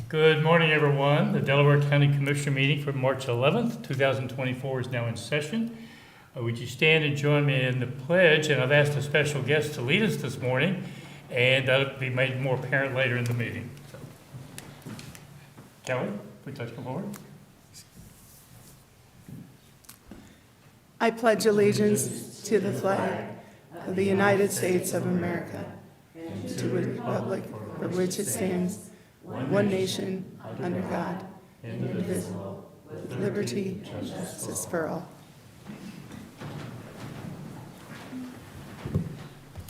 Good morning, everyone. The Delaware County Commissioner meeting for March 11th, 2024 is now in session. Would you stand and join me in the pledge? And I've asked a special guest to lead us this morning, and that'll be made more apparent later in the meeting. So, Kelly, please come forward. I pledge allegiance to the flag of the United States of America and to the republic for which it stands, one nation, under God, indivisible, with liberty and justice for all.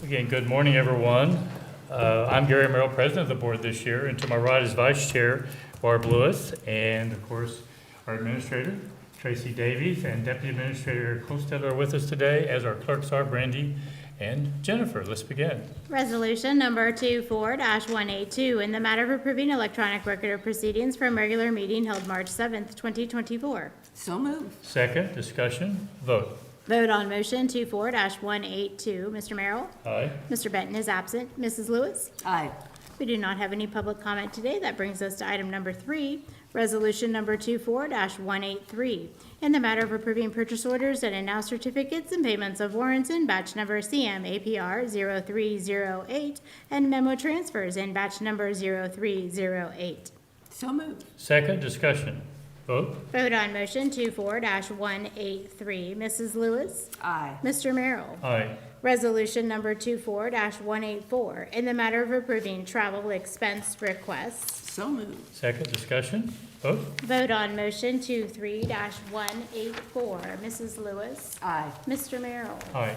Again, good morning, everyone. I'm Gary Merrill, President of the Board this year, and to my right is Vice Chair Barb Lewis, and of course, our Administrator, Tracy Davies, and Deputy Administrator Holstetter are with us today, as our clerks are Brandy and Jennifer. Let's begin. Resolution number 24-182 in the matter of approving electronic record of proceedings from regular meeting held March 7th, 2024. So moved. Second, discussion, vote. Vote on motion 24-182. Mr. Merrill? Aye. Mr. Benton is absent. Mrs. Lewis? Aye. We do not have any public comment today. That brings us to item number 3, resolution number 24-183, in the matter of approving purchase orders and announced certificates and payments of warrants in batch number CM-APR 0308 and memo transfers in batch number 0308. So moved. Second, discussion, vote. Vote on motion 24-183. Mrs. Lewis? Aye. Mr. Merrill? Aye. Resolution number 24-184, in the matter of approving travel expense requests. So moved. Second, discussion, vote. Vote on motion 23-184. Mrs. Lewis? Aye. Mr. Merrill? Aye.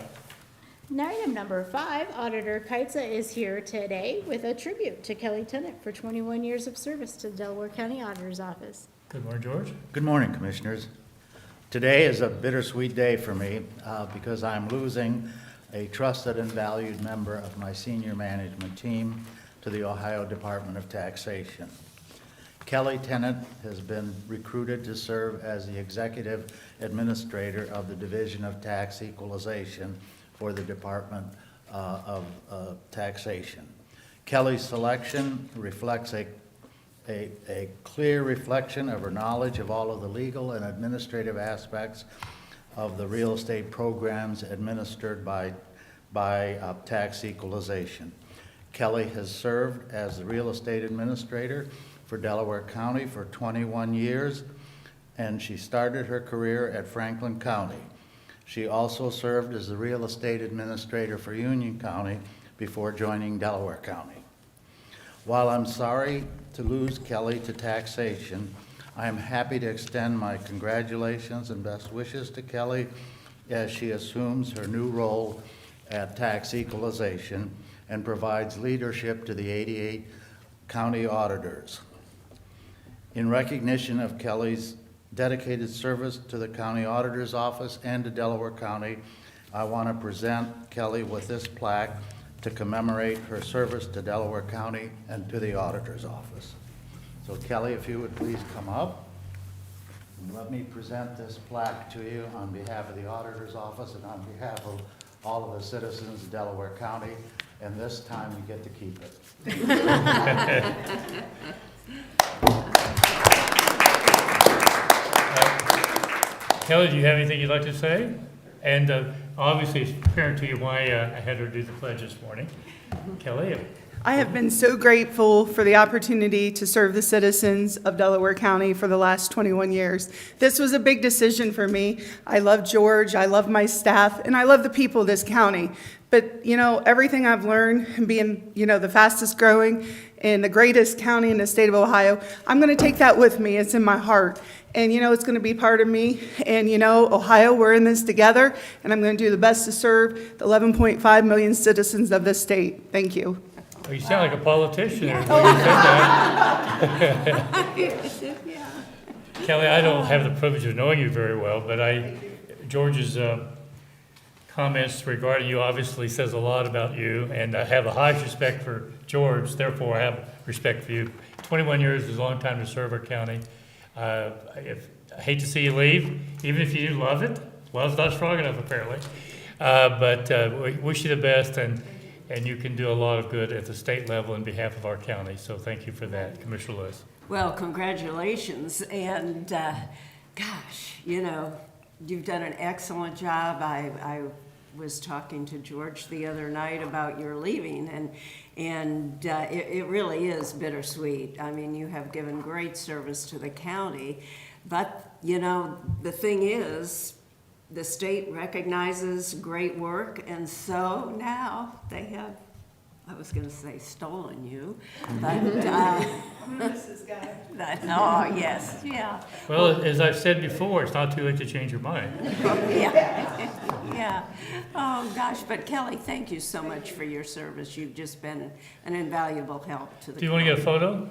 And item number 5, Auditor Keitza is here today with a tribute to Kelly Tennant for 21 years of service to the Delaware County Auditor's Office. Good morning, George. Good morning, Commissioners. Today is a bittersweet day for me because I'm losing a trusted and valued member of my senior management team to the Ohio Department of Taxation. Kelly Tennant has been recruited to serve as the Executive Administrator of the Division of Tax Equalization for the Department of Taxation. Kelly's selection reflects a clear reflection of her knowledge of all of the legal and administrative aspects of the real estate programs administered by tax equalization. Kelly has served as the real estate administrator for Delaware County for 21 years, and she started her career at Franklin County. She also served as the real estate administrator for Union County before joining Delaware County. While I'm sorry to lose Kelly to taxation, I am happy to extend my congratulations and best wishes to Kelly as she assumes her new role at tax equalization and provides leadership to the 88 county auditors. In recognition of Kelly's dedicated service to the county auditor's office and to Delaware County, I want to present Kelly with this plaque to commemorate her service to Delaware County and to the auditor's office. So Kelly, if you would please come up and let me present this plaque to you on behalf of the auditor's office and on behalf of all of the citizens of Delaware County, and this time you get to keep it. Kelly, do you have anything you'd like to say? And obviously, it's apparent to you why I had her do the pledge this morning. Kelly? I have been so grateful for the opportunity to serve the citizens of Delaware County for the last 21 years. This was a big decision for me. I love George, I love my staff, and I love the people of this county. But, everything I've learned being, the fastest growing and the greatest county in the state of Ohio, I'm going to take that with me. It's in my heart. And, it's going to be part of me. And, Ohio, we're in this together, and I'm going to do the best to serve the 11.5 million citizens of this state. Thank you. Well, you sound like a politician there when you said that. Yeah. Kelly, I don't have the privilege of knowing you very well, but George's comments regarding you obviously says a lot about you, and I have the highest respect for George, therefore I have respect for you. 21 years is a long time to serve our county. I hate to see you leave, even if you love it. Love's not strong enough, apparently. But we wish you the best, and and you can do a lot of good at the state level in behalf of our county. So thank you for that, Commissioner Lewis. Well, congratulations, and gosh, you know, you've done an excellent job. I was talking to George the other night about your leaving, and it really is bittersweet. I mean, you have given great service to the county, but, you know, the thing is, the state recognizes great work, and so now they have, I was gonna say stolen you, but, oh, yes, yeah, Well, as I've said before, it's not too late to change your mind. yeah, yeah. Oh, gosh, but Kelly, thank you so much for your service. You've just been an invaluable help to the Do you want to get a photo?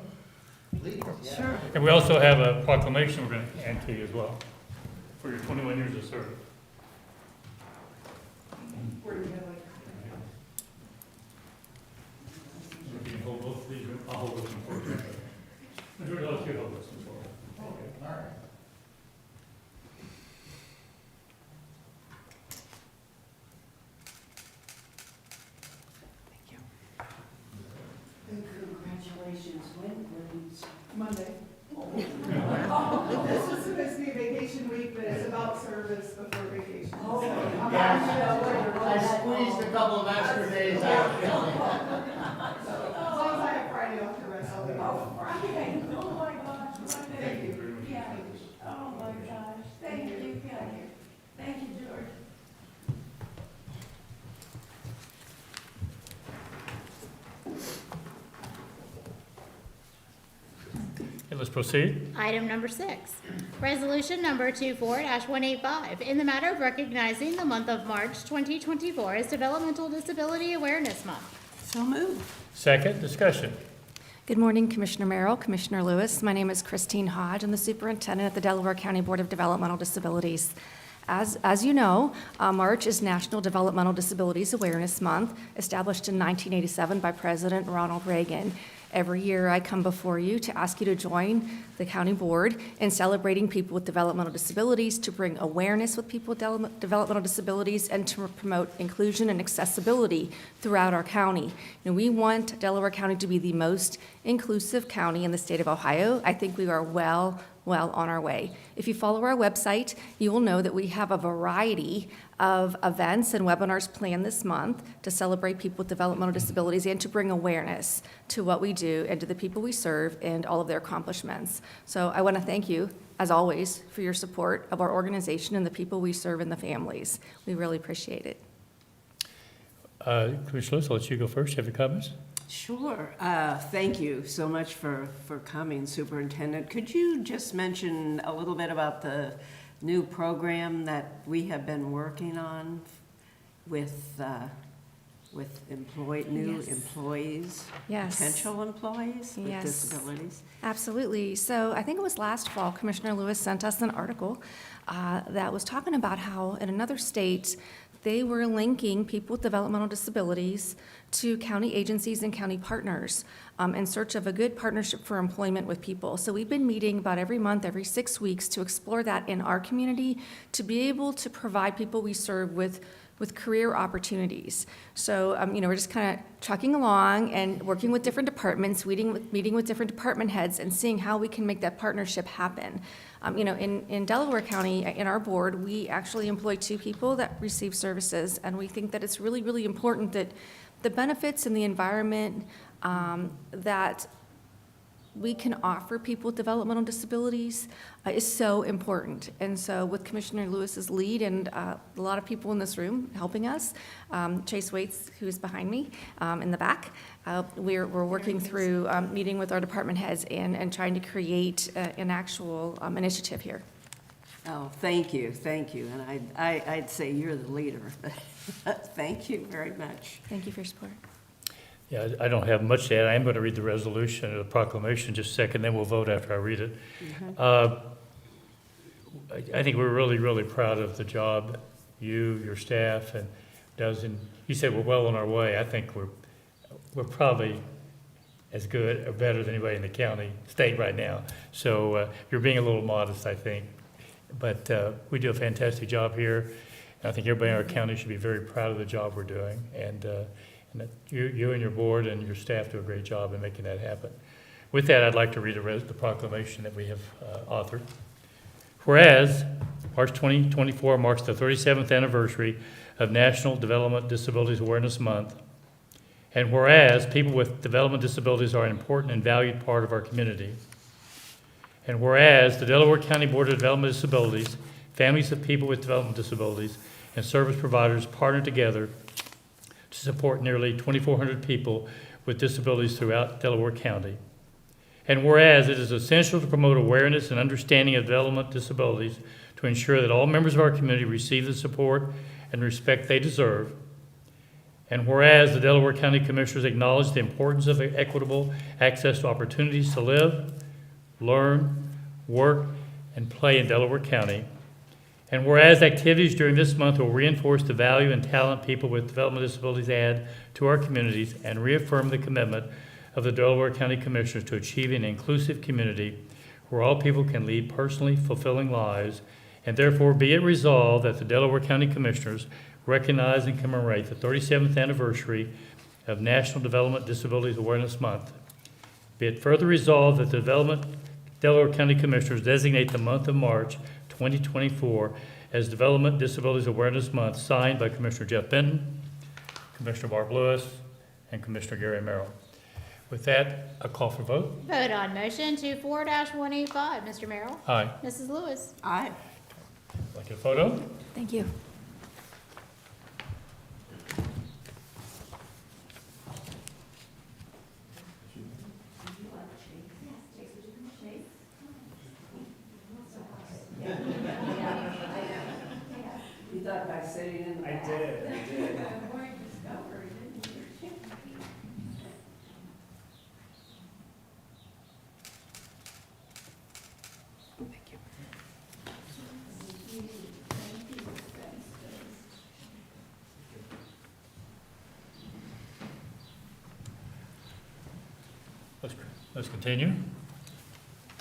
Sure. And we also have a proclamation we're going to hand to you as well for your 21 years of service. You can hold both of these. I'll hold this one for you. George, I'll let you hold this one for me. Okay, all right. Congratulations. Monday. This was supposed to be a vacation week, but it's about service before vacation. I squeezed a couple of extra days out of Kelly. As long as I have Friday off the rest, I'll be off. Friday. Oh, my gosh. Thank you. Yeah. Oh, my gosh. Thank you, Kelly. Thank you, George. Okay, let's proceed. Item number 6, resolution number 24-185, in the matter of recognizing the month of March 2024 as Developmental Disability Awareness Month. So moved. Second, discussion. Good morning, Commissioner Merrill, Commissioner Lewis. My name is Christine Hodge. I'm the superintendent at the Delaware County Board of Developmental Disabilities. As you know, March is National Developmental Disabilities Awareness Month, established in 1987 by President Ronald Reagan. Every year, I come before you to ask you to join the county board in celebrating people with developmental disabilities, to bring awareness with people with developmental disabilities, and to promote inclusion and accessibility throughout our county. And we want Delaware County to be the most inclusive county in the state of Ohio. I think we are well on our way. If you follow our website, you will know that we have a variety of events and webinars planned this month to celebrate people with developmental disabilities and to bring awareness to what we do and to the people we serve and all of their accomplishments. So I want to thank you, as always, for your support of our organization and the people we serve and the families. We really appreciate it. Commissioner Lewis, I'll let you go first. You have your comments? Sure. Thank you so much for coming, Superintendent. Could you just mention a little bit about the new program that we have been working on with new Yes. employees? Yes. Potential employees with Yes. disabilities? Absolutely. So I think it was last fall, Commissioner Lewis sent us an article that was talking about how in another state, they were linking people with developmental disabilities to county agencies and county partners in search of a good partnership for employment with people. So we've been meeting about every month, every 6 weeks, to explore that in our community, to be able to provide people we serve with career opportunities. So, we're just kind of trucking along and working with different departments, meeting with different department heads and seeing how we can make that partnership happen. In Delaware County, in our board, we actually employ 2 people that receive services, and we think that it's really, really important that the benefits and the environment that we can offer people with developmental disabilities is so important. And so with Commissioner Lewis's lead and a lot of people in this room helping us, Chase Waits, who's behind me in the back, we're working through meeting with our department heads and trying to create an actual initiative here. Oh, thank you. And I'd say you're the leader. Thank you very much. Thank you for your support. Yeah, I don't have much to add. I am going to read the resolution or the proclamation in just a second, then we'll vote after I read it. I think we're really, really proud of the job you, your staff, and does. And you said we're well on our way. I think we're probably as good or better than anybody in the county, state right now. So you're being a little modest, I think. But we do a fantastic job here. And I think everybody in our county should be very proud of the job we're doing. And And that you and your board and your staff do a great job in making that happen. With that, I'd like to read the proclamation that we have authored. Whereas March 2024 marks the 37th anniversary of National Development Disabilities Awareness Month, and whereas people with development disabilities are an important and valued part of our community, and whereas the Delaware County Board of Development Disabilities, families of people with development disabilities, and service providers partner together to support nearly 2,400 people with disabilities throughout Delaware County. And whereas it is essential to promote awareness and understanding of development disabilities to ensure that all members of our community receive the support and respect they deserve. And whereas the Delaware County Commissioners acknowledge the importance of equitable access to opportunities to live, learn, work, and play in Delaware County. And whereas activities during this month will reinforce the value and talent people with development disabilities add to our communities and reaffirm the commitment of the Delaware County Commissioners to achieving an inclusive community where all people can lead personally fulfilling lives, and therefore be it resolved that the Delaware County Commissioners recognize and commemorate the 37th anniversary of National Development Disabilities Awareness Month. Be it further resolved that the Delaware County Commissioners designate the month of March 2024 as Development Disabilities Awareness Month, signed by Commissioner Jeff Benton, Commissioner Barb Lewis, and Commissioner Gary Merrill. With that, a call for vote. Vote on motion 24-185. Mr. Merrill? Aye. Mrs. Lewis? Aye. Like a photo? Thank you. You thought by sitting in the back? I did. Let's continue.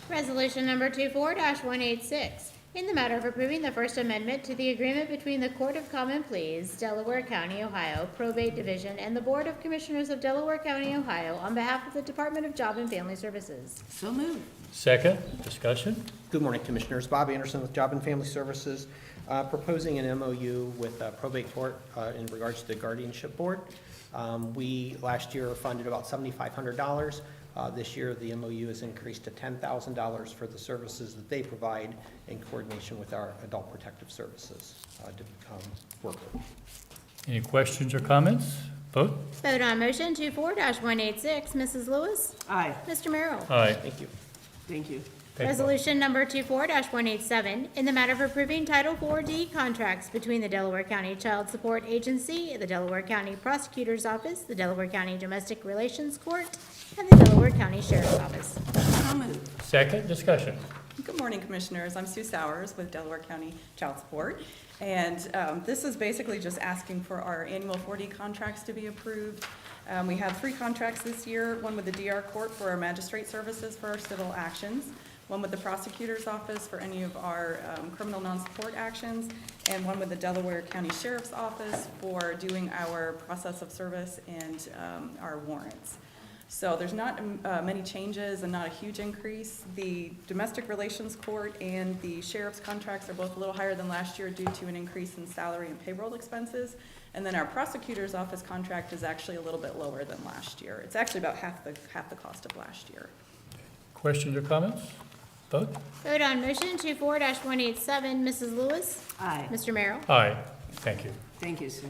Resolution number 24-186, in the matter of approving the First Amendment to the agreement between the Court of Common Pleas, Delaware County, Ohio, Probate Division, and the Board of Commissioners of Delaware County, Ohio, on behalf of the Department of Job and Family Services. So moved. Second, discussion. Good morning, Commissioners. Bob Anderson with Job and Family Services, proposing an MOU with Probate Court in regards to the Guardianship Board. We, last year, funded about $7,500. This year, the MOU has increased to $10,000 for the services that they provide in coordination with our Adult Protective Services worker. Any questions or comments? Vote. Vote on motion 24-186. Mrs. Lewis? Aye. Mr. Merrill? Aye. Thank you. Thank you. Take a vote. Resolution number 24-187, in the matter of approving Title 4D contracts between the Delaware County Child Support Agency, the Delaware County Prosecutor's Office, the Delaware County Domestic Relations Court, and the Delaware County Sheriff's Office. So moved. Second, discussion. Good morning, Commissioners. I'm Sue Sowers with Delaware County Child Support. And this is basically just asking for our annual 4D contracts to be approved. We have 3 contracts this year, one with the DR Court for our magistrate services for our civil actions, one with the prosecutor's office for any of our criminal non-support actions, and one with the Delaware County Sheriff's Office for doing our process of service and our warrants. So there's not many changes and not a huge increase. The Domestic Relations Court and the Sheriff's contracts are both a little higher than last year due to an increase in salary and payroll expenses. And then our Prosecutor's Office contract is actually a little bit lower than last year. It's actually about half the cost of last year. Questions or comments? Vote. Vote on motion 24-187. Mrs. Lewis? Aye. Mr. Merrill? Aye. Thank you. Thank you, Sue.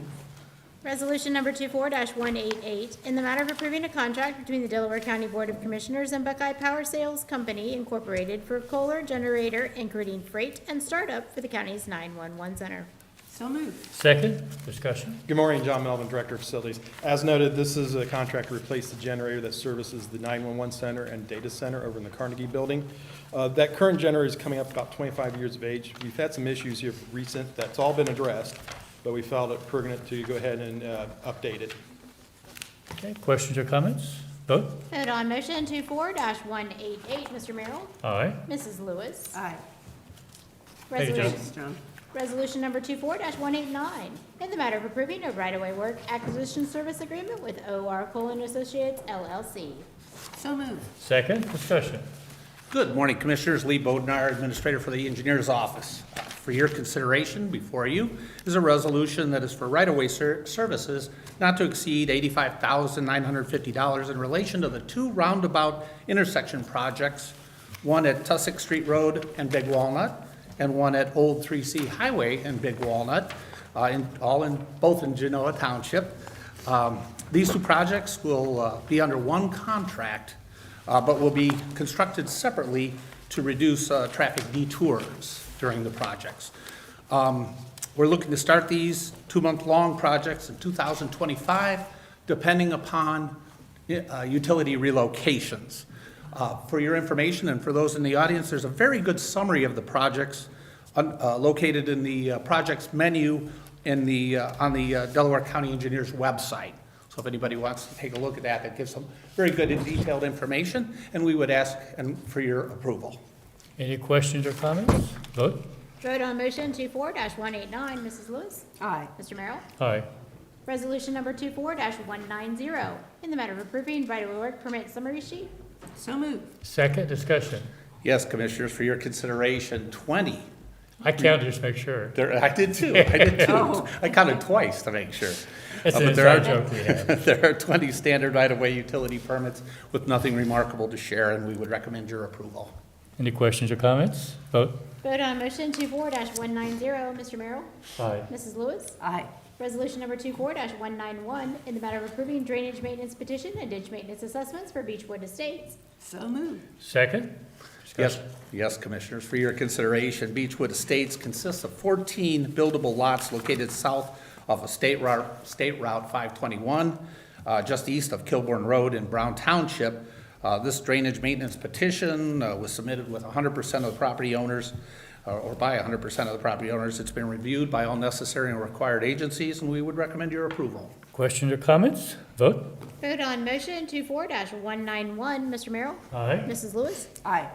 Resolution number 24-188, in the matter of approving a contract between the Delaware County Board of Commissioners and Buckeye Power Sales Company Incorporated for Kohler Generator, including freight and startup for the county's 911 center. So moved. Second, discussion. Good morning, John Melvin, Director of Facilities. As noted, this is a contract to replace the generator that services the 911 center and data center over in the Carnegie Building. That current generator is coming up about 25 years of age. We've had some issues here recent, that's all been addressed, but we felt it pertinent to go ahead and update it. Okay, questions or comments? Vote. Vote on motion 24-188. Mr. Merrill? Aye. Mrs. Lewis? Aye. Thank you, John. Resolution- Thanks, John. Resolution number 24-189, in the matter of approving a right-of-way work acquisition service agreement with O.R. Cole & Associates LLC. So moved. Second, discussion. Good morning, Commissioners. Lee Bodnar, Administrator for the Engineers Office. For your consideration before you is a resolution that is for right-of-way services not to exceed $85,950 in relation to the two roundabout intersection projects, one at Tussock Street Road and Big Walnut, and one at Old 3C Highway and Big Walnut, both in Genoa Township. These two projects will be under one contract, but will be constructed separately to reduce traffic detours during the projects. We're looking to start these 2-month-long projects in 2025, depending upon utility relocations. For your information and for those in the audience, there's a very good summary of the projects located in the projects menu on the Delaware County Engineers website. So if anybody wants to take a look at that, that gives some very good and detailed information, and we would ask for your approval. Any questions or comments? Vote. Vote on motion 24-189. Mrs. Lewis? Aye. Mr. Merrill? Aye. Resolution number 24-190, in the matter of approving right-of-way work permit summary sheet. So moved. Second, discussion. Yes, Commissioners, for your consideration, 20. I counted just to make sure. I did too. I counted twice to make sure. It's an But there inside are- joke we have. There are 20 standard right-of-way utility permits with nothing remarkable to share, and we would recommend your approval. Any questions or comments? Vote. Vote on motion 24-190. Mr. Merrill? Aye. Mrs. Lewis? Aye. Resolution number 24-191, in the matter of approving drainage maintenance petition and ditch maintenance assessments for Beechwood Estates. So moved. Second? Yes, yes, Commissioners, for your consideration, Beechwood Estates consists of 14 buildable lots located south of a State Route 521, just east of Kilbourne Road in Brown Township. This drainage maintenance petition was submitted with 100% of the property owners, or by 100% of the property owners. It's been reviewed by all necessary and required agencies, and we would recommend your approval. Questions or comments? Vote. Vote on motion 24-191. Mr. Merrill? Aye. Mrs. Lewis? Aye.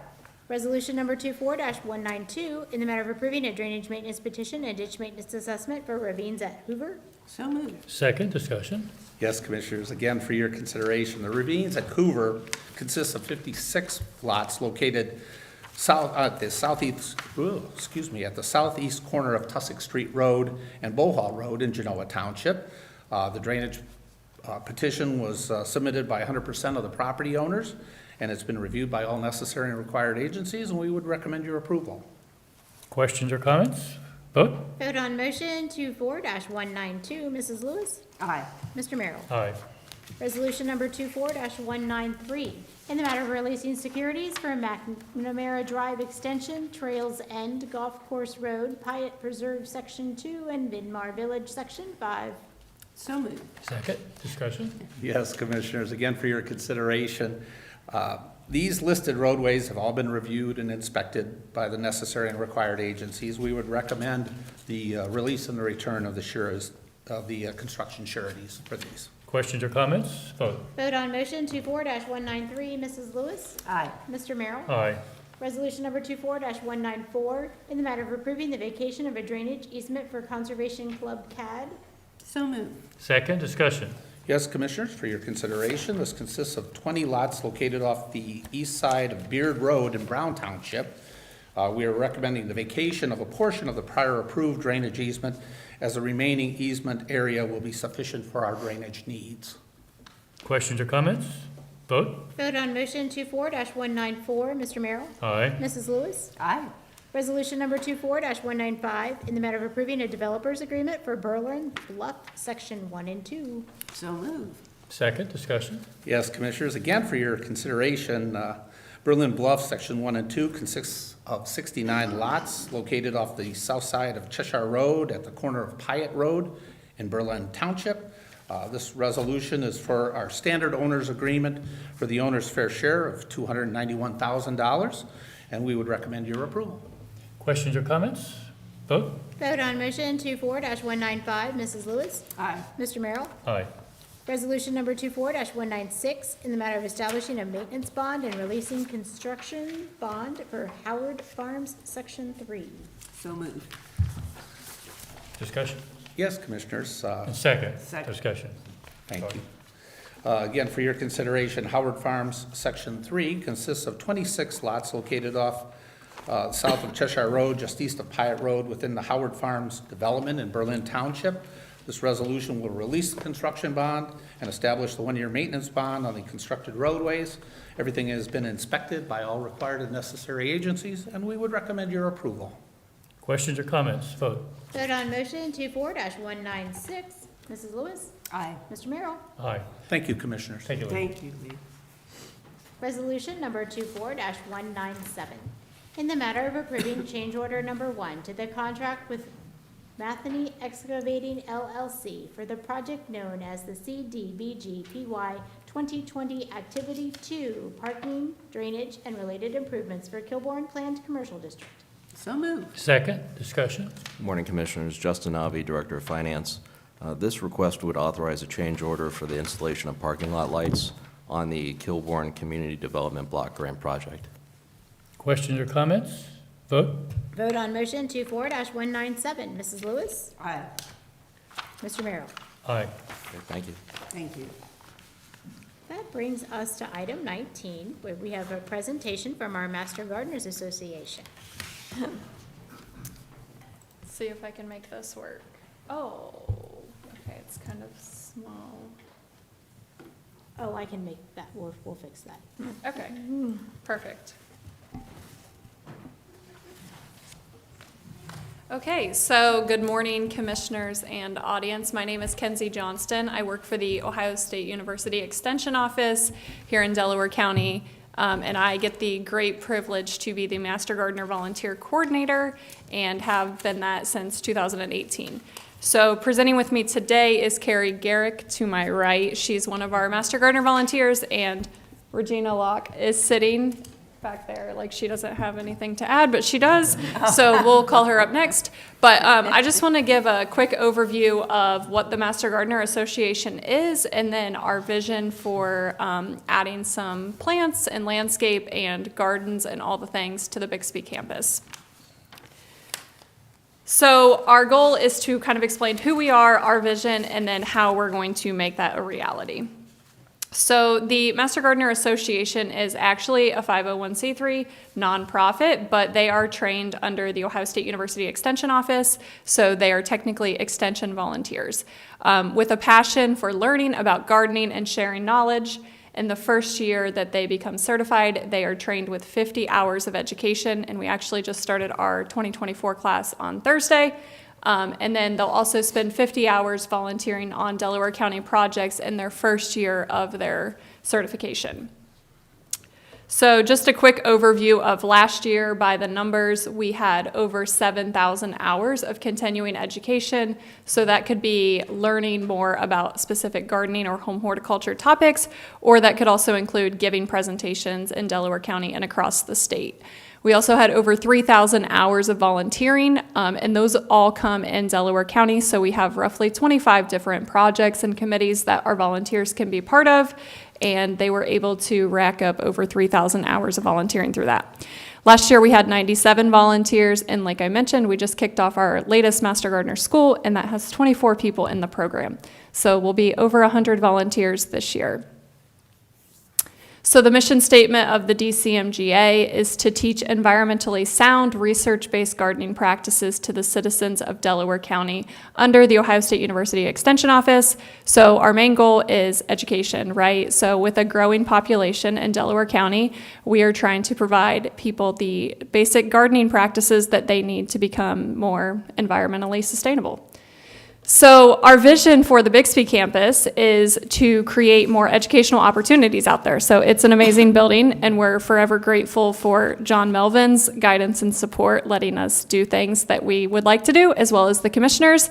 Resolution number 24-192, in the matter of approving a drainage maintenance petition and ditch maintenance assessment for ravines at Hoover. So moved. Second, discussion. Yes, Commissioners, again, for your consideration, the ravines at Hoover consists of 56 lots located at the southeast corner of Tussock Street Road and Bohall Road in Genoa Township. The drainage petition was submitted by 100% of the property owners, and it's been reviewed by all necessary and required agencies, and we would recommend your approval. Questions or comments? Vote. Vote on motion 24-192. Mrs. Lewis? Aye. Mr. Merrill? Aye. Resolution number 24-193, in the matter of releasing securities for McNamara Drive Extension, Trails End, Golf Course Road, Pyatt Preserve Section 2, and Vidmar Village Section 5. So moved. Second, discussion. Yes, Commissioners, again, for your consideration, these listed roadways have all been reviewed and inspected by the necessary and required agencies. We would recommend the release and the return of the construction sureties for these. Questions or comments? Vote. Vote on motion 24-193. Mrs. Lewis? Aye. Mr. Merrill? Aye. Resolution number 24-194, in the matter of approving the vacation of a drainage easement for Conservation Club CAD. So moved. Second, discussion. Yes, Commissioners, for your consideration, this consists of 20 lots located off the east side of Beard Road in Brown Township. We are recommending the vacation of a portion of the prior approved drainage easement, as the remaining easement area will be sufficient for our drainage needs. Questions or comments? Vote. Vote on motion 24-194. Mr. Merrill? Aye. Mrs. Lewis? Aye. Resolution number 24-195, in the matter of approving a developer's agreement for Berlin Bluff, Section 1 and 2. So moved. Second, discussion. Yes, Commissioners, again, for your consideration, Berlin Bluff, Section 1 and 2 consists of 69 lots located off the south side of Cheshire Road at the corner of Pyatt Road in Berlin Township. This resolution is for our standard owner's agreement for the owner's fair share of $291,000, and we would recommend your approval. Questions or comments? Vote. Vote on motion 24-195. Mrs. Lewis? Aye. Mr. Merrill? Aye. Resolution number 24-196, in the matter of establishing a maintenance bond and releasing construction bond for Howard Farms, Section 3. So moved. Discussion? Yes, Commissioners. And second, Second. discussion. Thank you. Again, for your consideration, Howard Farms Section 3 consists of 26 lots located off south of Cheshire Road, just east of Pyatt Road, within the Howard Farms development in Berlin Township. This resolution will release the construction bond and establish the one-year maintenance bond on the constructed roadways. Everything has been inspected by all required and necessary agencies, and we would recommend your approval. Questions or comments? Vote. Vote on motion 24-196. Mrs. Lewis? Aye. Mr. Merrill? Aye. Thank you, Commissioners. Thank you, Lee. Thank you, Lee. Resolution number 24-197, in the matter of approving change order number 1 to the contract with Matheny Excavating LLC for the project known as the CDBG PY 2020 Activity 2, Parking, Drainage, and Related Improvements for Kilbourne Planned Commercial District. So moved. Second, discussion. Good morning, Commissioners. Justin Avi, Director of Finance. This request would authorize a change order for the installation of parking lot lights on the Kilbourne Community Development Block Grant Project. Questions or comments? Vote. Vote on motion 24-197. Mrs. Lewis? Aye. Mr. Merrill? Aye. Okay, thank you. Thank you. That brings us to item 19, where we have a presentation from our Master Gardeners Association. See if I can make this work. Oh, okay, it's kind of small. Oh, I can make that, we'll fix that. Okay, perfect. Okay, so good morning, commissioners and audience. My name is Kenzie Johnston. I work for the Ohio State University Extension Office here in Delaware County, and I get the great privilege to be the Master Gardener Volunteer Coordinator and have been that since 2018. So presenting with me today is Carrie Garrick to my right. She's one of our Master Gardener volunteers, and Regina Locke is sitting back there like she doesn't have anything to add, but she does, so we'll call her up next. But I just want to give a quick overview of what the Master Gardener Association is, and then our vision for adding some plants and landscape and gardens and all the things to the Bixby campus. So our goal is to kind of explain who we are, our vision, and then how we're going to make that a reality. So the Master Gardener Association is actually a 501c3 nonprofit, but they are trained under the Ohio State University Extension Office, so they are technically extension volunteers with a passion for learning about gardening and sharing knowledge. In the first year that they become certified, they are trained with 50 hours of education, and we actually just started our 2024 class on Thursday. And then they'll also spend 50 hours volunteering on Delaware County projects in their first year of their certification. So just a quick overview of last year. By the numbers, we had over 7,000 hours of continuing education. So that could be learning more about specific gardening or home horticulture topics, or that could also include giving presentations in Delaware County and across the state. We also had over 3,000 hours of volunteering, and those all come in Delaware County. So we have roughly 25 different projects and committees that our volunteers can be part of, and they were able to rack up over 3,000 hours of volunteering through that. Last year we had 97 volunteers, and like I mentioned, we just kicked off our latest Master Gardener School, and that has 24 people in the program. So we'll be over 100 volunteers this year. So the mission statement of the DCMGA is to teach environmentally sound, research-based gardening practices to the citizens of Delaware County under the Ohio State University Extension Office. So our main goal is education, right? So with a growing population in Delaware County, we are trying to provide people the basic gardening practices that they need to become more environmentally sustainable. So our vision for the Bixby campus is to create more educational opportunities out there. So it's an amazing building, and we're forever grateful for John Melvin's guidance and support, letting us do things that we would like to do, as well as the commissioners.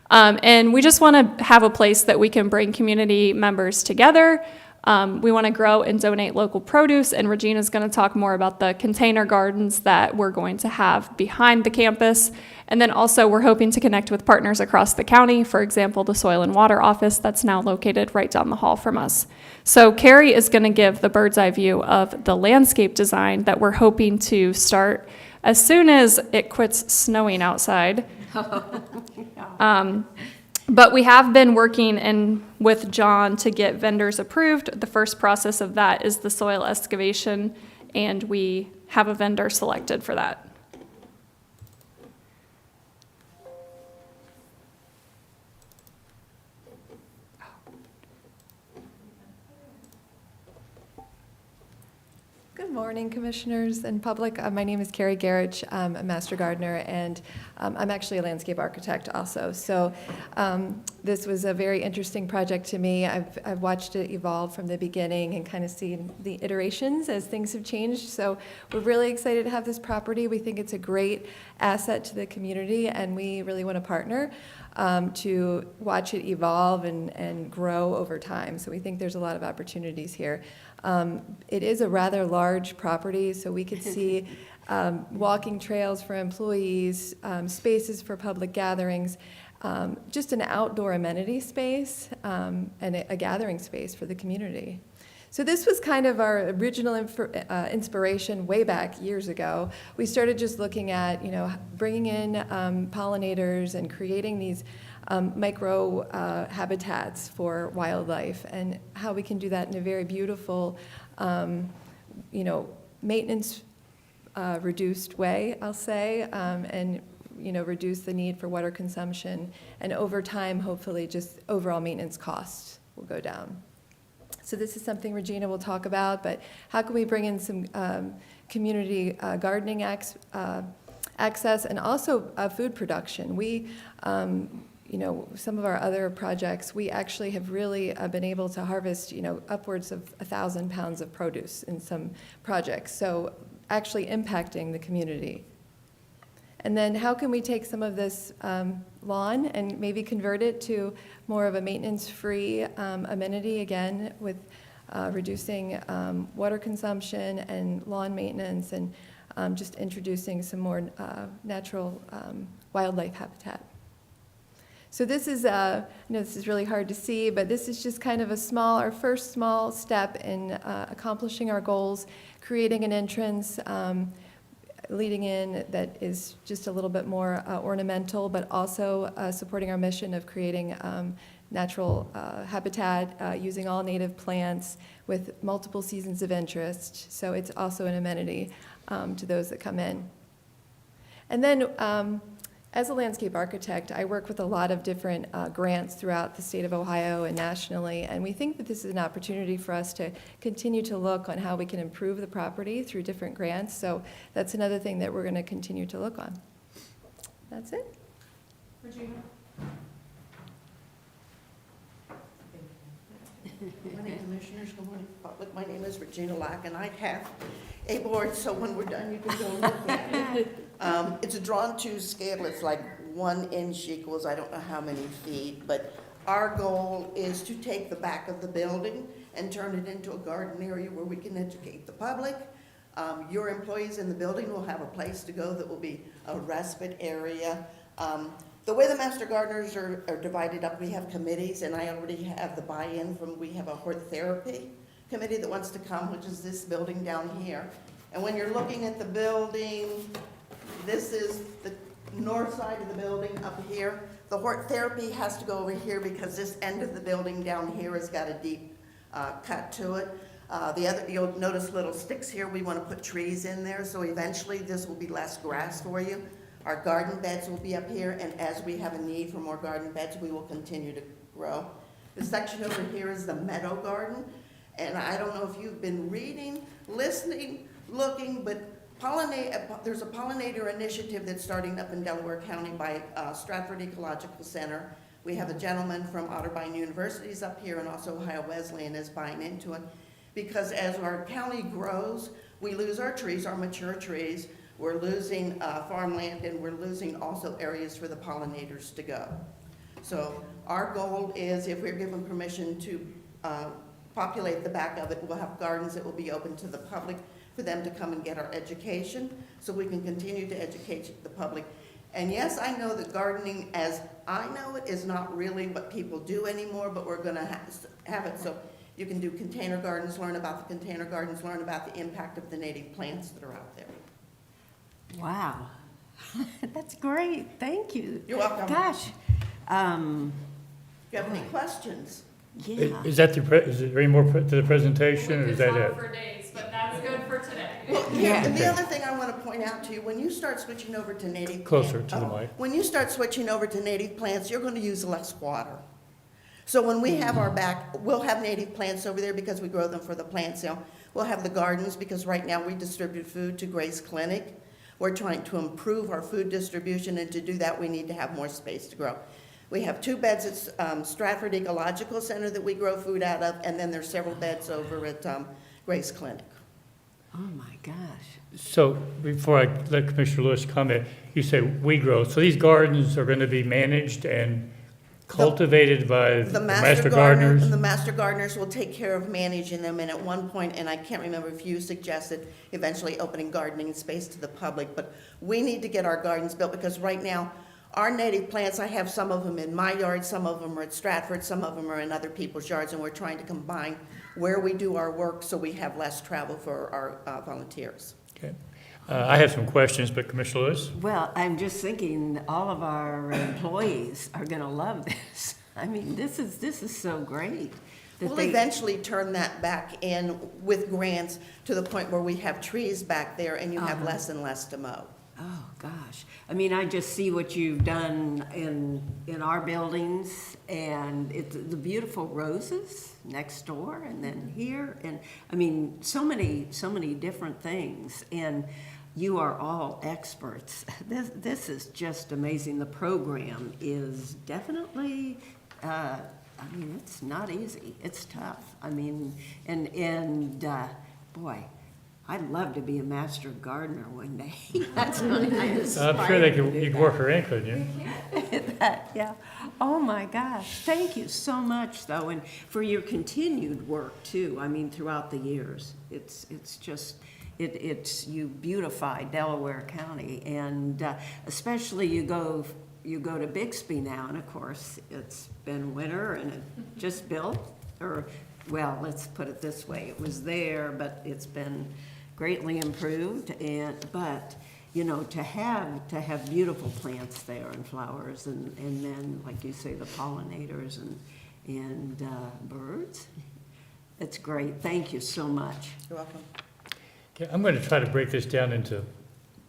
And we just want to have a place that we can bring community members together. We want to grow and donate local produce, and Regina's going to talk more about the container gardens that we're going to have behind the campus. And then also we're hoping to connect with partners across the county, for example, the Soil and Water Office that's now located right down the hall from us. So Carrie is going to give the bird's eye view of the landscape design that we're hoping to start as soon as it quits snowing outside. But we have been working with John to get vendors approved. The first process of that is the soil excavation, and we have a vendor selected for that. Good morning, commissioners and public. My name is Carrie Garrich. I'm a master gardener, and I'm actually a landscape architect also. So this was a very interesting project to me. I've watched it evolve from the beginning and kind of seen the iterations as things have changed. So we're really excited to have this property. We think it's a great asset to the community, and we really want to partner to watch it evolve and grow over time. So we think there's a lot of opportunities here. It is a rather large property, so we could see walking trails for employees, spaces for public gatherings, just an outdoor amenity space, and a gathering space for the community. So this was kind of our original inspiration way back years ago. We started just looking at, bringing in pollinators and creating these micro habitats for wildlife, and how we can do that in a very beautiful, maintenance reduced way, I'll say, and reduce the need for water consumption, and over time, hopefully, just overall maintenance costs will go down. So this is something Regina will talk about, but how can we bring in some community gardening access, and also food production? We, some of our other projects, we actually have really been able to harvest, upwards of 1,000 pounds of produce in some projects, so actually impacting the community. And then how can we take some of this lawn and maybe convert it to more of a maintenance-free amenity, again, with reducing water consumption and lawn maintenance, and just introducing some more natural wildlife habitat. So this is, I know this is really hard to see, but this is just kind of our first small step in accomplishing our goals, creating an entrance leading in that is just a little bit more ornamental, but also supporting our mission of creating natural habitat using all native plants with multiple seasons of interest. So it's also an amenity to those that come in. And then as a landscape architect, I work with a lot of different grants throughout the state of Ohio and nationally, and we think that this is an opportunity for us to continue to look on how we can improve the property through different grants. So that's another thing that we're going to continue to look on. That's it. Regina. Good morning, commissioners. Good morning, public. My name is Regina Lack, and I have a board, so when we're done, you can go look at it. It's a drawn-to scale. It's like 1 inch equals I don't know how many feet, but our goal is to take the back of the building and turn it into a garden area where we can educate the public. Your employees in the building will have a place to go that will be a respite area. The way the master gardeners are divided up, we have committees, and I already have the buy-in we have a hort therapy committee that wants to come, which is this building down here. And when you're looking at the building, this is the north side of the building up here. The hort therapy has to go over here because this end of the building down here has got a deep cut to it. You'll notice little sticks here. We want to put trees in there, so eventually this will be less grass for you. Our garden beds will be up here, and as we have a need for more garden beds, we will continue to grow. The section over here is the meadow garden, and I don't know if you've been reading, listening, looking, but there's a pollinator initiative that's starting up in Delaware County by Stratford Ecological Center. We have a gentleman from Otterbein University's up here, and also Ohio Wesleyan is buying into it. Because as our county grows, we lose our trees, our mature trees. We're losing farmland, and we're losing also areas for the pollinators to go. So our goal is, if we're given permission to populate the back of it, we'll have gardens that will be open to the public for them to come and get our education, so we can continue to educate the public. And yes, I know that gardening, as I know it, is not really what people do anymore, but we're going to have it so you can do container gardens, learn about the container gardens, learn about the impact of the native plants that are out there. Wow. That's great. Thank you. You're welcome. Gosh, Um, Do you have any questions? yeah. Is that is there any more to the presentation, or is that it? for days, but that's good for today. Well, Yeah. and the other thing I want to point out to you, when you start switching over to native. Closer to the mic. When you start switching over to native plants, you're going to use less water. So when we have our we'll have native plants over there because we grow them for the plant sale. We'll have the gardens because right now we distribute food to Grace Clinic. We're trying to improve our food distribution, and to do that, we need to have more space to grow. We have 2 beds at Stratford Ecological Center that we grow food out of, and then there's several beds over at Grace Clinic. Oh, my gosh. So before I let Commissioner Lewis comment, you say we grow. So these gardens are going to be managed and cultivated by the master gardeners? The master gardeners will take care of managing them, and at one point, and I can't remember if you suggested eventually opening gardening space to the public, but we need to get our gardens built, because right now, our native plants, I have some of them in my yard, some of them are at Stratford, some of them are in other people's yards, and we're trying to combine where we do our work so we have less travel for our volunteers. Okay. I have some questions, but Commissioner Lewis? Well, I'm just thinking all of our employees are going to love this. I mean, this is so great. that We'll they- eventually turn that back in with grants to the point where we have trees back there and you have less and less to mow. Oh, gosh. I mean, I just see what you've done in our buildings, and it's the beautiful roses next door and then here, and, I mean, so many different things, and you are all experts. This is just amazing. The program is definitely, I mean, it's not easy. It's tough. I mean, and boy, I'd love to be a master gardener one day. That's what I aspire I'm sure to you do could work her in, couldn't you? yeah. Oh, my gosh. Thank you so much, though, and for your continued work, too. I mean, throughout the years. It's just, you beautify Delaware County, and especially you go to Bixby now, and of course, it's been winter, and it just built, or, well, let's put it this way. It was there, but it's been greatly improved, but you know, to have beautiful plants there and flowers, and then, like you say, the pollinators and birds, it's great. Thank you so much. You're welcome. Okay, I'm going to try to break this down into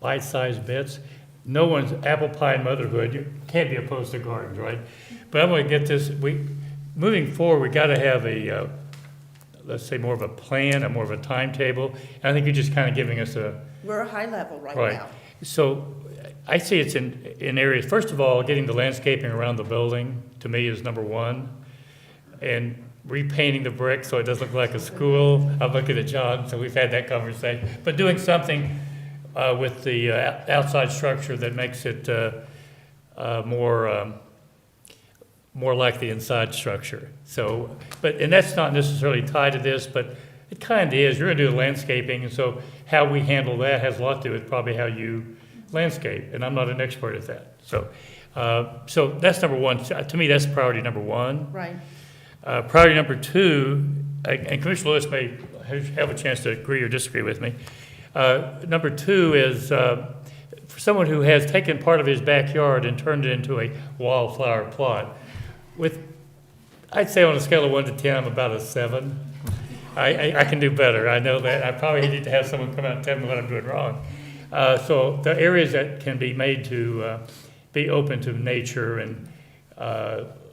bite-sized bits. No one's apple pie motherhood. You can't be opposed to gardens, right? But I'm going to get this. Moving forward, we got to have a let's say more of a plan, more of a timetable. And I think you're just kind of giving us We're a high level right now. So I see it's in areas, first of all, getting the landscaping around the building, to me, is number one. And repainting the brick so it doesn't look like a school. I'm looking at John, so we've had that conversation. But doing something with the outside structure that makes it more like the inside structure. So, and that's not necessarily tied to this, but it kind of is. You're going to do the landscaping, and so how we handle that has a lot to do with probably how you landscape, and I'm not an expert at that. So that's number one. To me, that's priority number one. Right. Priority number two, and Commissioner Lewis may have a chance to agree or disagree with me. Number two is for someone who has taken part of his backyard and turned it into a wildflower plot. I'd say on a scale of 1 to 10, I'm about a 7. I can do better. I know that. I probably need to have someone come out and tell me what I'm doing wrong. So the areas that can be made to be open to nature and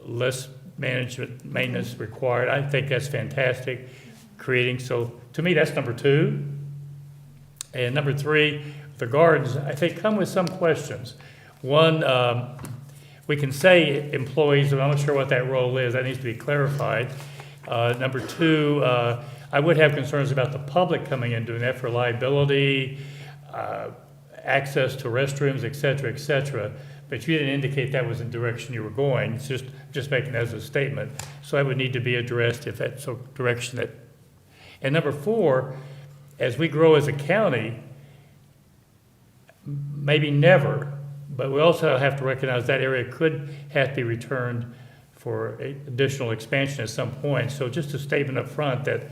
less maintenance required, I think that's fantastic. So to me, that's number two. And number three, the gardens, I think, come with some questions. One, we can say employees, but I'm not sure what that role is. That needs to be clarified. Number two, I would have concerns about the public coming in doing that for liability, access to restrooms, et cetera, but you didn't indicate that was the direction you were going. It's just making that as a statement. So that would need to be addressed if that's a direction that. And number four, as we grow as a county, maybe never, but we also have to recognize that area could have to be returned for additional expansion at some point. So just a statement up front that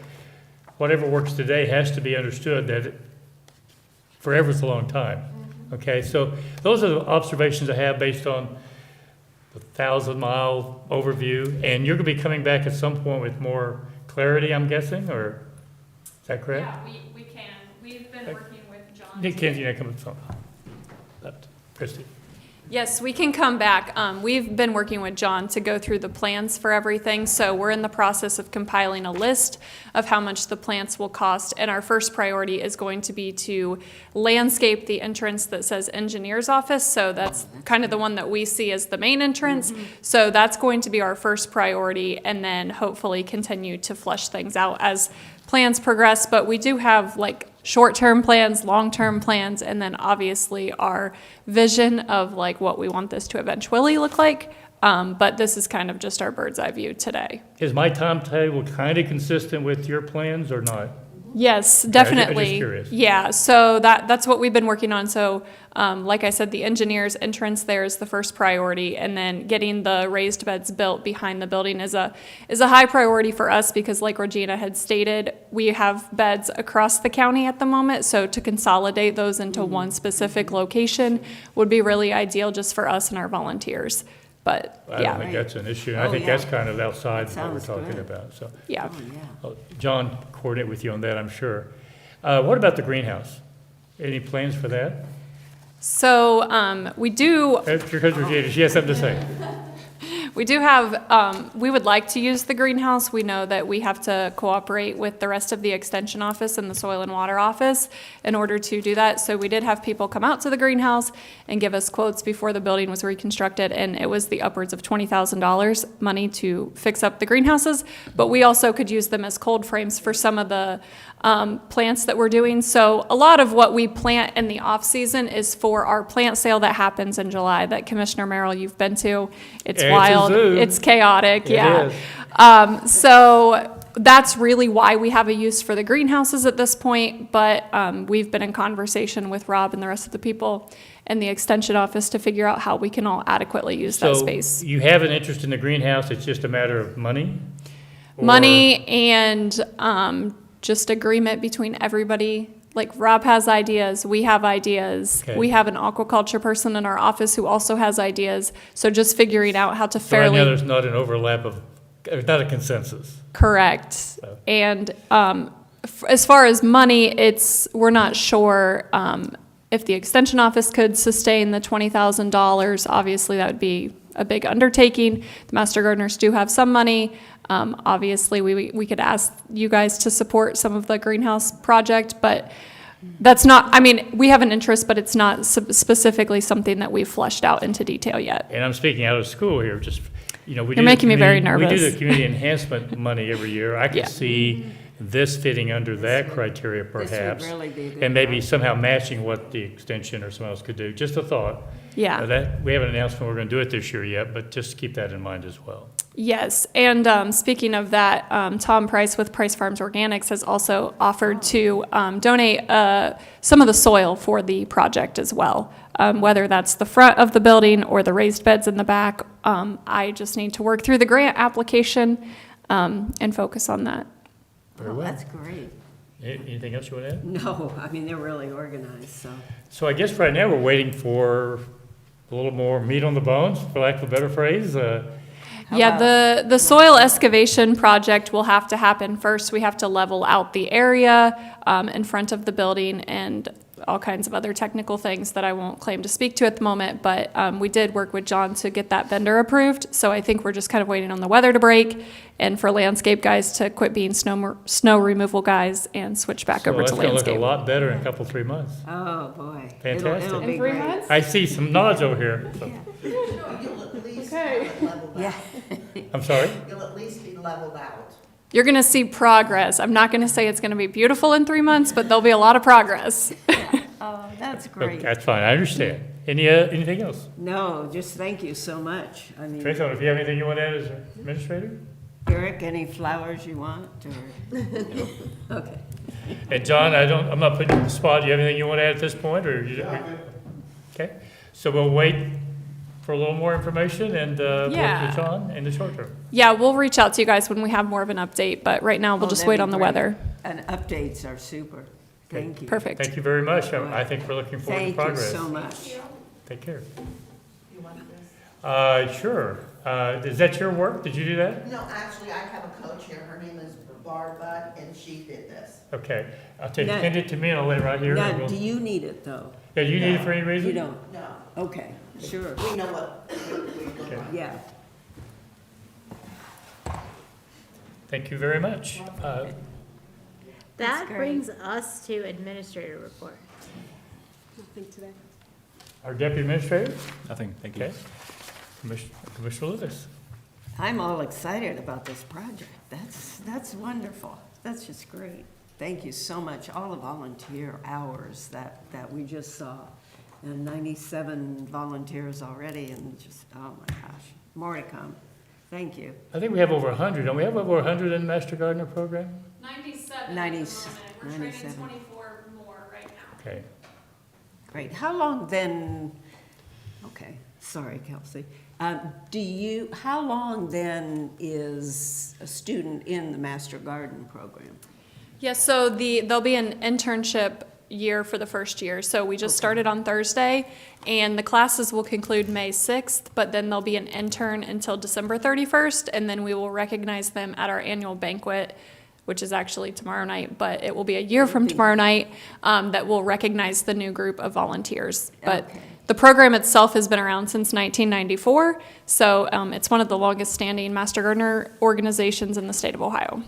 whatever works today has to be understood that forever is a long time. Okay, so those are the observations I have based on the 1,000-mile overview, and you're going to be coming back at some point with more clarity, I'm guessing, or is that correct? Yeah, we can. We've been working with John. Yeah, Kenzie, you come from left. Christie. Yes, we can come back. We've been working with John to go through the plans for everything, so we're in the process of compiling a list of how much the plants will cost, and our first priority is going to be to landscape the entrance that says engineer's office, so that's kind of the one that we see as the main entrance. So that's going to be our first priority, and then hopefully continue to flesh things out as plans progress. But we do have like short-term plans, long-term plans, and then obviously our vision of like what we want this to eventually look like. But this is kind of just our bird's eye view today. Is my timetable kind of consistent with your plans or not? Yes, I'm definitely. just curious. Yeah, so that's what we've been working on. So, like I said, the engineer's entrance there is the first priority, and then getting the raised beds built behind the building is a high priority for us because, like Regina had stated, we have beds across the county at the moment. So to consolidate those into one specific location would be really ideal just for us and our volunteers. But I don't think that's an issue. I think that's kind of outside what we're talking about, so. Yeah. John, coordinate with you on that, I'm sure. What about the greenhouse? Any plans for that? So we do. Because Regina, she has something to say. We do have, we would like to use the greenhouse. We know that we have to cooperate with the rest of the extension office and the soil and water office in order to do that. So we did have people come out to the greenhouse and give us quotes before the building was reconstructed, and it was the upwards of $20,000 money to fix up the greenhouses. But we also could use them as cold frames for some of the plants that we're doing. So a lot of what we plant in the off season is for our plant sale that happens in July that Commissioner Merrill, you've been to. It's wild. It's chaotic. Yeah. So that's really why we have a use for the greenhouses at this point. But we've been in conversation with Rob and the rest of the people in the extension office to figure out how we can all adequately use that space. So you have an interest in the greenhouse, it's just a matter of money? Money and just agreement between everybody. Like Rob has ideas, we have ideas. Okay. We have an aquaculture person in our office who also has ideas. So just figuring out how to So I know fairly there's not an overlap of, there's not a consensus. correct. And as far as money, we're not sure if the extension office could sustain the $20,000. Obviously, that would be a big undertaking. The Master Gardeners do have some money. Obviously, we could ask you guys to support some of the greenhouse project, but that's not, I mean, we have an interest, but it's not specifically something that we've fleshed out into detail yet. And I'm speaking out of school here, just, we do. You're making me very nervous. We do the community enhancement money every year. I could see this fitting under that criteria perhaps. This would really be good. And maybe somehow matching what the extension or someone else could do. Just a thought. Yeah. We haven't announced when we're going to do it this year yet, but just keep that in mind as well. Yes, and speaking of that, Tom Price with Price Farms Organics has also offered to donate some of the soil for the project as well, whether that's the front of the building or the raised beds in the back. I just need to work through the grant application and focus on that. Very well. That's great. Anything else you want to add? No, I mean, they're really organized, so. So I guess right now we're waiting for a little more meat on the bones, for lack of a better phrase. Yeah, the soil excavation project will have to happen first. We have to level out the area in front of the building and all kinds of other technical things that I won't claim to speak to at the moment, but we did work with John to get that vendor approved. So I think we're just kind of waiting on the weather to break and for landscape guys to quit being snow removal guys and switch back over to So that's going to landscape. look a lot better in a couple, 3 months. Oh, boy. Fantastic. It'll be In 3 great. months? I see some nods over here. So- You'll at least leveled out. I'm sorry? You'll at least be leveled out. You're going to see progress. I'm not going to say it's going to be beautiful in 3 months, but there'll be a lot of progress. Oh, that's Okay, great. that's fine, I understand. Anything else? No, just thank you so much. I mean, Tracy, if you have anything you want to add as administrator? Eric, any flowers you want, or? Okay. And John, I'm not putting you on the spot. Do you have anything you want to add at this point, or? Okay, so we'll wait for a little more information and work Yeah. with John in the short term. Yeah, we'll reach out to you guys when we have more of an update, but right now we'll Oh, just that'd wait be on the great. weather. And updates are super. Thank you. Perfect. Thank you very much. I think we're looking forward to Thank you progress. so much. Take care. Sure. Is that your work? Did you do that? No, actually, I have a coach here, her name is Barb Budd, and she did this. Okay. I'll take, No. send it to me and I'll lay it right here. and Now, we'll- do you need it, though? Yeah, you need it for any reason? You don't? No, Okay, sure, we know what we look Okay. like. yeah. Thank you very much. That great. brings us to administrator report. Nothing today. Our deputy administrator? Nothing, thank you. Okay. Commissioner Lewis. I'm all excited about this project. That's wonderful. That's just great. Thank you so much. All the volunteer hours that we just saw. And 97 volunteers already and just, oh my gosh, more to come. Thank you. I think we have over 100. Don't we have over 100 in the Master Gardener program? 97 Ninety- 97. 24 more right now. Okay. Great. How long then, okay, sorry, Kelsey. How long then is a student in the Master Garden program? Yeah, so there'll be an internship year for the first year. So we just started on Thursday, and the classes will conclude May 6th, but then there'll be an intern until December 31st, and then we will recognize them at our annual banquet, which is actually tomorrow night, but it will be a year from tomorrow night that will recognize the new group of volunteers. But Okay. the program itself has been around since 1994, so it's one of the longest-standing Master Gardener organizations in the state of Ohio.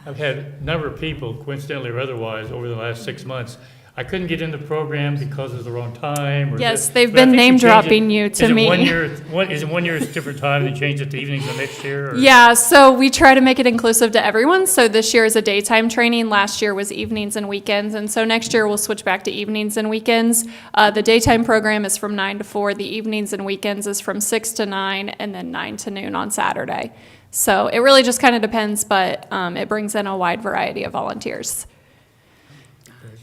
I've had a number of people, coincidentally or otherwise, over the last 6 months. I couldn't get into the program because it's the wrong time. Or Yes, this, they've but I been think you changed name-dropping it. you Is to it me. 1 year? Is it 1 year is a different time? They changed it to evenings of next year? Or? Yeah, so we try to make it inclusive to everyone. So this year is a daytime training. Last year was evenings and weekends. And so next year we'll switch back to evenings and weekends. The daytime program is from 9 to 4. The evenings and weekends is from 6 to 9 and then 9 to noon on Saturday. So it really just kind of depends, but it brings in a wide variety of volunteers.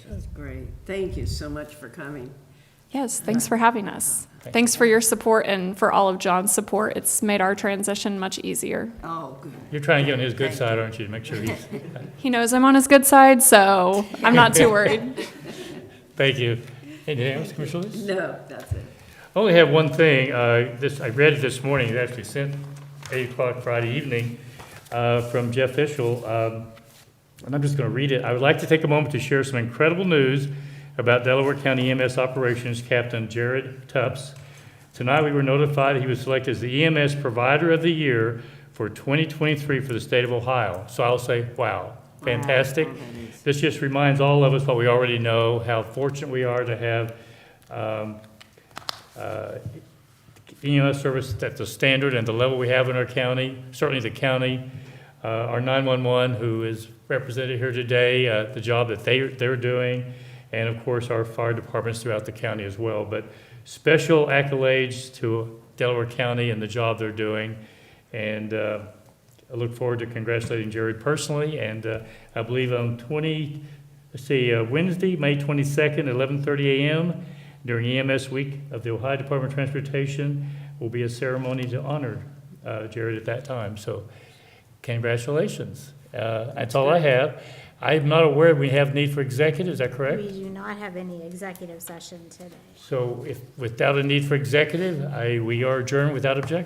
That's great. Thank you so much for coming. Yes, thanks for having us. Thanks for your support and for all of John's support. It's made our transition much easier. Oh, good. You're trying to get on his good Thank side, you. aren't you, to make sure he's... He knows I'm on his good side, so I'm not too worried. Thank you. Anything else, Commissioner Lewis? No, that's it. I only have one thing. I read it this morning. It actually sent 8 o'clock Friday evening from Jeff Fishel. And I'm just going to read it. I would like to take a moment to share some incredible news about Delaware County EMS Operations Captain Jared Tubbs. Tonight we were notified he was selected as the EMS Provider of the Year for 2023 for the state of Ohio. So I'll say, wow, fantastic. Wow, that is- This just reminds all of us what we already know, how fortunate we are to have EMS service at the standard and the level we have in our county, certainly the county, our 911 who is represented here today, the job that they're doing, and of course our fire departments throughout the county as well. But special accolades to Delaware County and the job they're doing. And I look forward to congratulating Jared personally. And I believe on Wednesday, May 22nd, 11:30 a.m., during EMS Week of the Ohio Department of Transportation, will be a ceremony to honor Jared at that time. So congratulations. That's all I have. I'm not aware we have need for executive, is that correct? We do not have any executive session today. So if, without a need for executive, we are adjourned without objection.